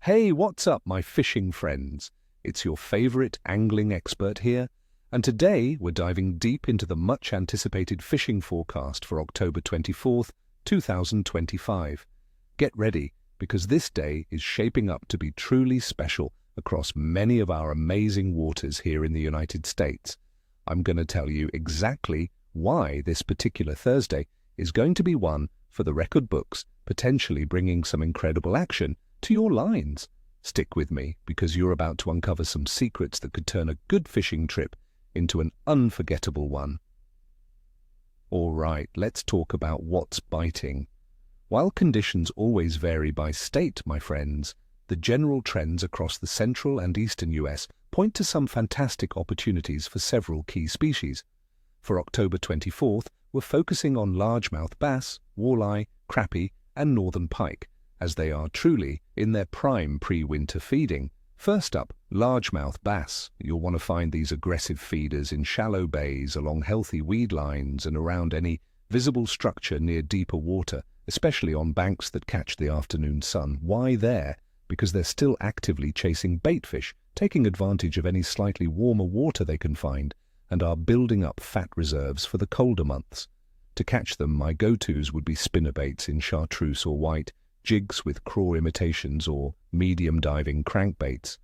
Hey, what's up, my fishing friends? It's your favorite angling expert here, and today we're diving deep into the much-anticipated fishing forecast for October 24th, 2025. Get ready, because this day is shaping up to be truly special across many of our amazing waters here in the United States. I'm going to tell you exactly why this particular Thursday is going to be one for the record books, potentially bringing some incredible action to your lines. Stick with me, because you're about to uncover some secrets that could turn a good fishing trip into an unforgettable one. All right, let's talk about what's biting. While conditions always vary by state, my friends, the general trends across the central and eastern US point to some fantastic opportunities for several key species. For October 24th, we're focusing on largemouth bass, walleye, crappie, and northern pike, as they are truly in their prime pre-winter feeding. First up, largemouth bass. You'll want to find these aggressive feeders in shallow bays, along healthy weed lines, and around any visible structure near deeper water, especially on banks that catch the afternoon sun. Why there? Because they're still actively chasing baitfish, taking advantage of any slightly warmer water they can find, and are building up fat reserves for the colder months. To catch them, my go-tos would be spinnerbaits in chartreuse or white, jigs with craw imitations, or medium diving crankbaits.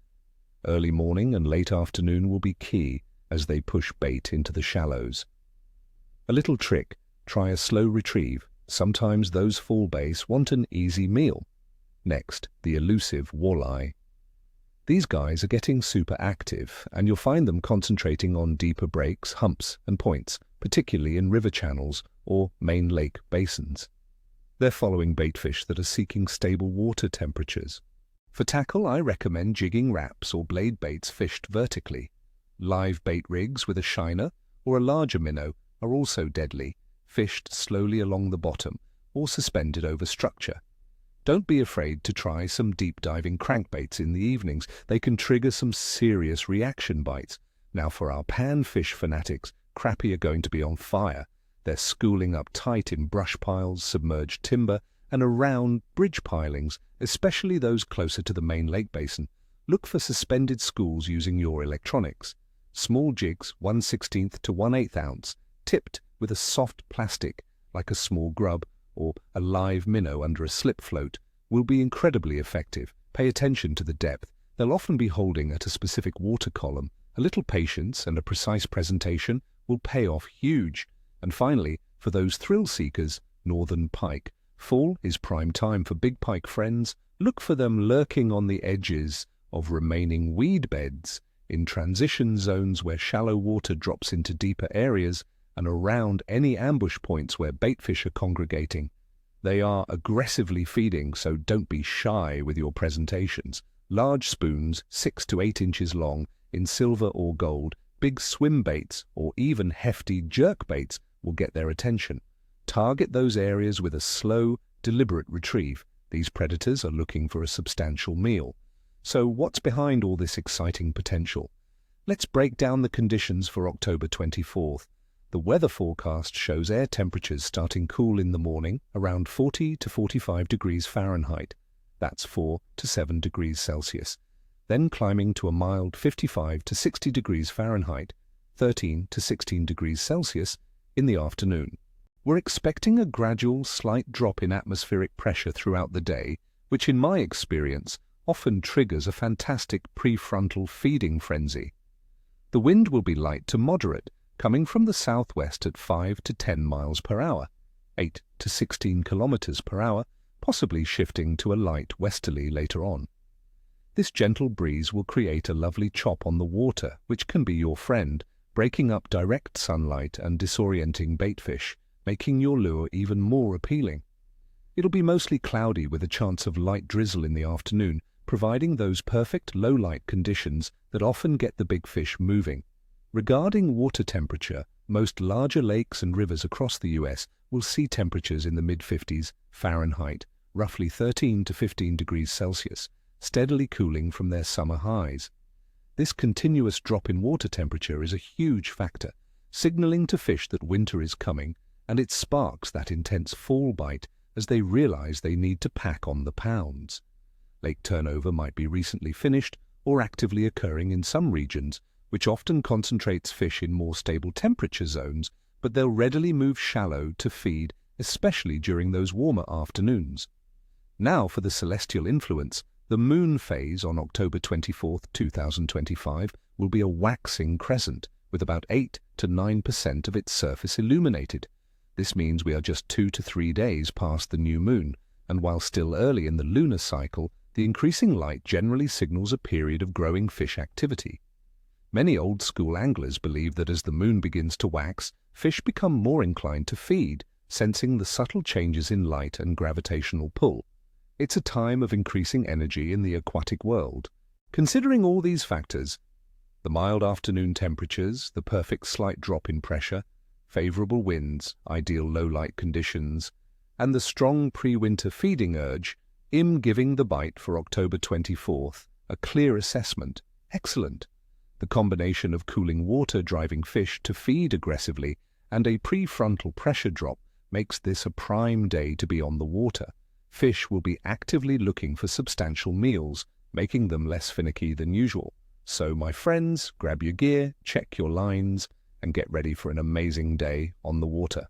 Early morning and late afternoon will be key as they push bait into the shallows. A little trick: try a slow retrieve. Sometimes those fall bass want an easy meal. Next, the elusive walleye. These guys are getting super active, and you'll find them concentrating on deeper breaks, humps, and points, particularly in river channels or main lake basins. They're following baitfish that are seeking stable water temperatures. For tackle, I recommend jigging wraps or blade baits fished vertically. Live bait rigs with a shiner or a larger minnow are also deadly, fished slowly along the bottom or suspended over structure. Don't be afraid to try some deep diving crankbaits in the evenings. They can trigger some serious reaction bites. Now, for our panfish fanatics, crappie are going to be on fire. They're schooling up tight in brush piles, submerged timber, and around bridge pilings, especially those closer to the main lake basin. Look for suspended schools using your electronics. Small jigs, 1/16 to 1/8 ounce, tipped with a soft plastic, like a small grub or a live minnow under a slip float, will be incredibly effective. Pay attention to the depth. They'll often be holding at a specific water column. A little patience and a precise presentation will pay off huge. And finally, for those thrill seekers, northern pike. Fall is prime time for big pike friends. Look for them lurking on the edges of remaining weed beds, in transition zones where shallow water drops into deeper areas, and around any ambush points where baitfish are congregating. They are aggressively feeding, so don't be shy with your presentations. Large spoons, 6 to 8 inches long, in silver or gold, big swim baits, or even hefty jerk baits will get their attention. Target those areas with a slow, deliberate retrieve. These predators are looking for a substantial meal. So what's behind all this exciting potential? Let's break down the conditions for October 24th. The weather forecast shows air temperatures starting cool in the morning, around 40 to 45 degrees Fahrenheit. That's 4 to 7 degrees Celsius. Then climbing to a mild 55 to 60 degrees Fahrenheit, 13 to 16 degrees Celsius, in the afternoon. We're expecting a gradual, slight drop in atmospheric pressure throughout the day, which in my experience often triggers a fantastic prefrontal feeding frenzy. The wind will be light to moderate, coming from the southwest at 5 to 10 miles per hour, 8 to 16 kilometers per hour, possibly shifting to a light westerly later on. This gentle breeze will create a lovely chop on the water, which can be your friend, breaking up direct sunlight and disorienting baitfish, making your lure even more appealing. It'll be mostly cloudy with a chance of light drizzle in the afternoon, providing those perfect low-light conditions that often get the big fish moving. Regarding water temperature, most larger lakes and rivers across the US will see temperatures in the mid-50s Fahrenheit, roughly 13 to 15 degrees Celsius, steadily cooling from their summer highs. This continuous drop in water temperature is a huge factor, signaling to fish that winter is coming, and it sparks that intense fall bite as they realize they need to pack on the pounds. Lake turnover might be recently finished or actively occurring in some regions, which often concentrates fish in more stable temperature zones, but they'll readily move shallow to feed, especially during those warmer afternoons. Now for the celestial influence. The moon phase on October 24, 2025 will be a waxing crescent, with about 8 to 9% of its surface illuminated. This means we are just 2 to 3 days past the new moon, and while still early in the lunar cycle, the increasing light generally signals a period of growing fish activity. Many old-school anglers believe that as the moon begins to wax, fish become more inclined to feed, sensing the subtle changes in light and gravitational pull. It's a time of increasing energy in the aquatic world. Considering all these factors, the mild afternoon temperatures, the perfect slight drop in pressure, favorable winds, ideal low-light conditions, and the strong pre-winter feeding urge, I'm giving the bite for October 24th a clear assessment. Excellent. The combination of cooling water driving fish to feed aggressively and a prefrontal pressure drop makes this a prime day to be on the water. Fish will be actively looking for substantial meals, making them less finicky than usual. So, my friends, grab your gear, check your lines, and get ready for an amazing day on the water.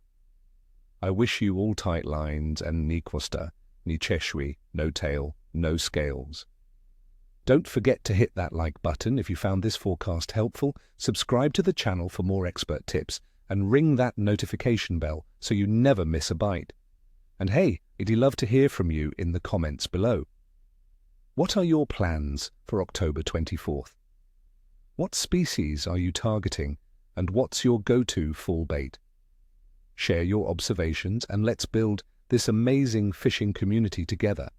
I wish you all tight lines and ni costa, ni cheshwi, no tail, no scales. Don't forget to hit that like button if you found this forecast helpful, subscribe to the channel for more expert tips, and ring that notification bell so you never miss a bite. And hey, I'd love to hear from you in the comments below. What are your plans for October 24th? What species are you targeting, and what's your go-to fall bait? Share your observations and let's build this amazing fishing community together.